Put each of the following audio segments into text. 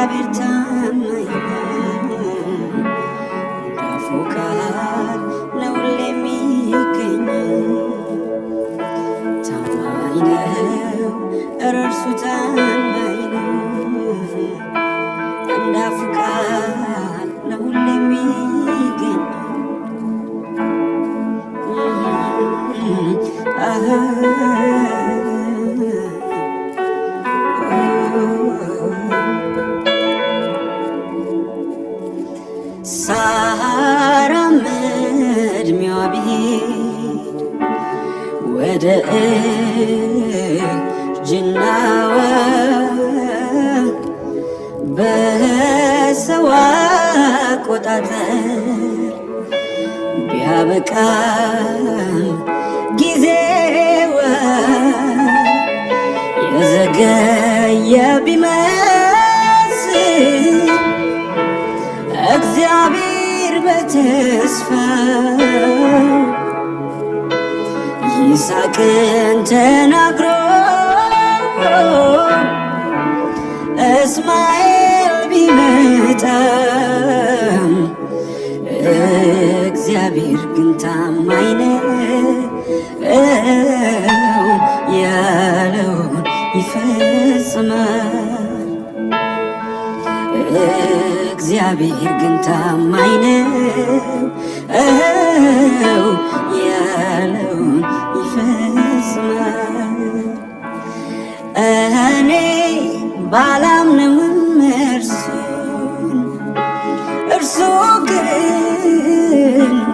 እግዚአብሔር ታማኝ እንዳፉ ቃል ነው የሚገኘው። ታማኝ ነው እርሱ ታማኝ ነው እንዳፉ ቃል ነው የሚገኘው። ሳራም ዕድሜዋ ቢሄድ ወደ እርጅናዋ በሰው አቆጣጠር ቢያበቃም ጊዜዋ የዘገየ ቢመስል እግዚአብሔር በተስፋው ይስሐቅን ተናግሮ እስማኤል ቢመጣም እግዚአብሔር ግን ታማኝ ነው ያለውን ይፈጽማል። እግዚአብሔር ግን ታማኝ ነው ያለውን ይፈጽማል። እኔ ባላምነውም እርሱ ግን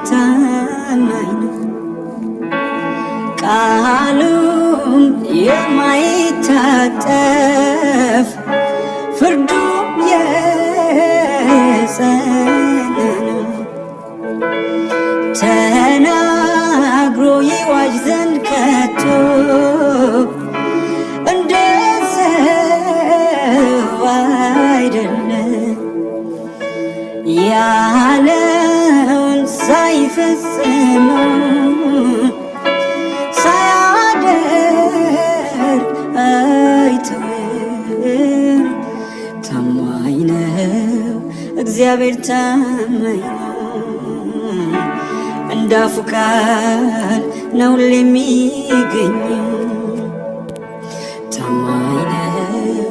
ታማኝ ነው፣ ቃሉም የማይታጠፍ ፍርዱም የጸና ነው። ተናግሮ ይዋጅ ዘንድ ከቶ እንደ ሰው አይደለም፣ ያለውን ሳይፈጽመው ሳያደርግ አይተውም። ታማኝ ነው እግዚአብሔር ታማኝ ነው እንዳፉ ቃል ነው የሚገኘው። ታማኝ ነው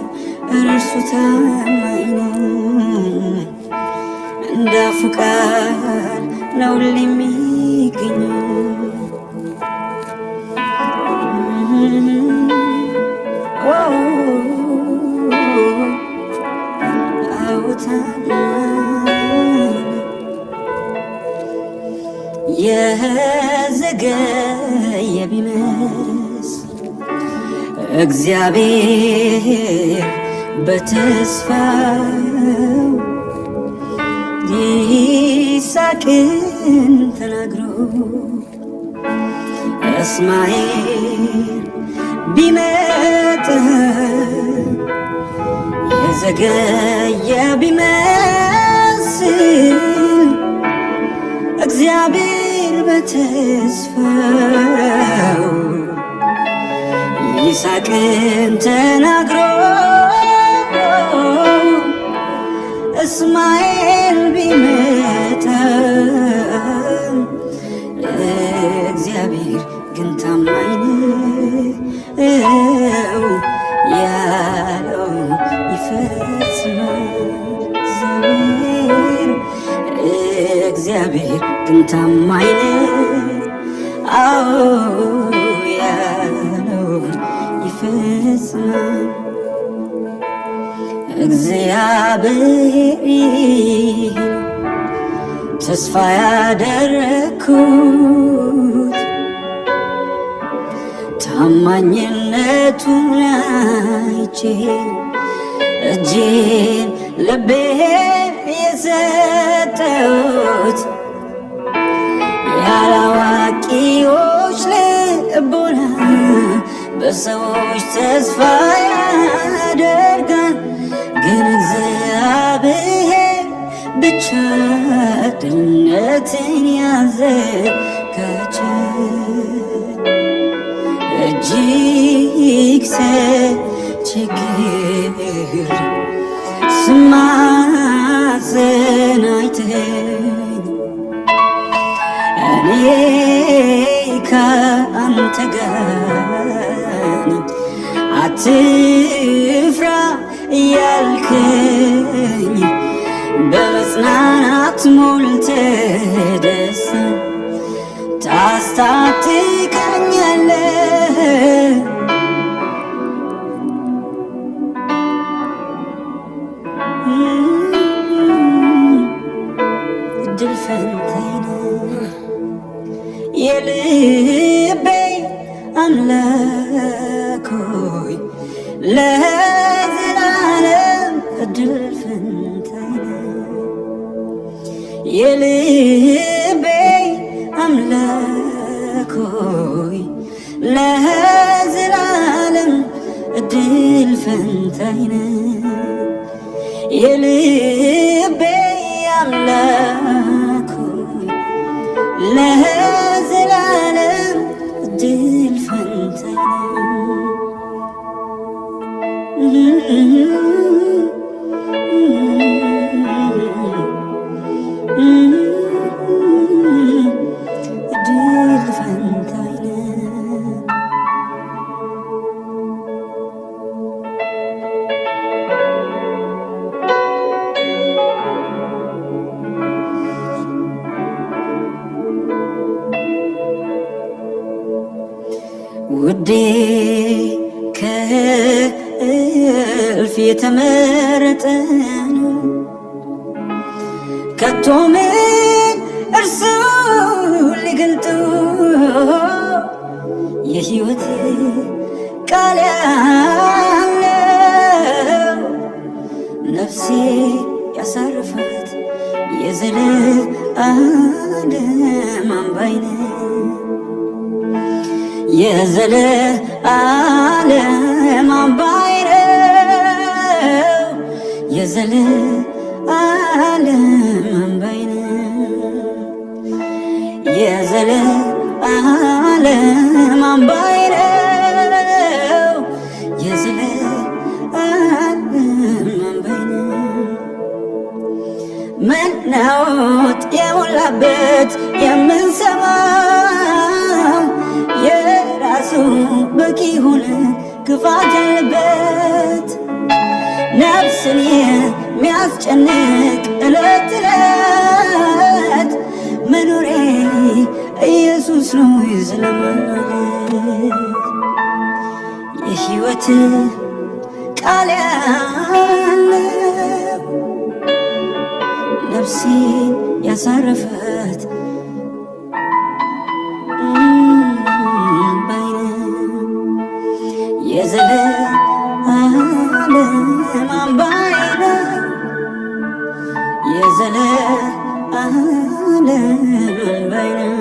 እርሱ ታማኝ ነው እንዳፉ ቃል ነው የሚገኘው። የዘገየ ቢመስል እግዚአብሔር በተስፋው ይስሐቅን ተናግሮ እስማኤል ቢመጣ የዘገየ ቢመስል እግዚአብሔር በተስፋው ይስሐቅን ተናግሮ እስማኤል ቢመጣ እግዚአብሔር ግን ታማኝ ነው ያለውን ይፈጽማል። እግዚአብሔር ግን ታማኝ ነው ያለውን ይፈጽማል። እግዚአብሔር ተስፋ ያደረኩት ታማኝነቱን አይቼ እጄን ልቤን የሰጠሁት ያላዋቂዎች ልቦና በሰዎች ተስፋ ያደርጋል፣ ግን እግዚአብሔር ብቻ ድነትን ያዘጋጃል። እጅግ ስቸግር ስማጽን አይተኸኝ እኔ ከአንተ ጋር ነኝ አትፍራ እያልከኝ በመጽናናት ሞልተህ ደስታ ታስታጥቀኛለህ። እድል ፈንታዬ ነህ የልቤ አምላክ ሆይ ለዘላለም እድል ፈንታዬ ነህ የልቤ አምላክ ሆይ ለዘላለም እድል ፈንታዬ ነህ የልቤ አምላክ ሆይ ለዘላለም እድል ፈንታዬ እድል ፈንታዬ ውዴ ከእልፍ የተመረጠ ነው ከቶ ምን እርሱ ሊገልጡ የሕይወት ቃል ያለው ነፍሴ ያሳርፋት የዘለዓለም አምባዬ ነው የዘለዓለም አምባዬ ነው የዘለዓለም አምባዬ ነው የዘለዓለም አምባዬ ነው የዘለዓለም አምባዬ ነው መናወጥ የሞላበት የምንሰማው የራሱ በቂ ሆነ ክፋት ያለበት ነፍስን የሚያስጨንቅ ዕለት ዕለት መኖሬ ኢየሱስ ነው የዘለዓለም የሕይወት ቃል ያለው ነፍሴን ያሳረፋት የዘለዓለም አምባዬ ነው የዘለዓለም አምባዬ ነው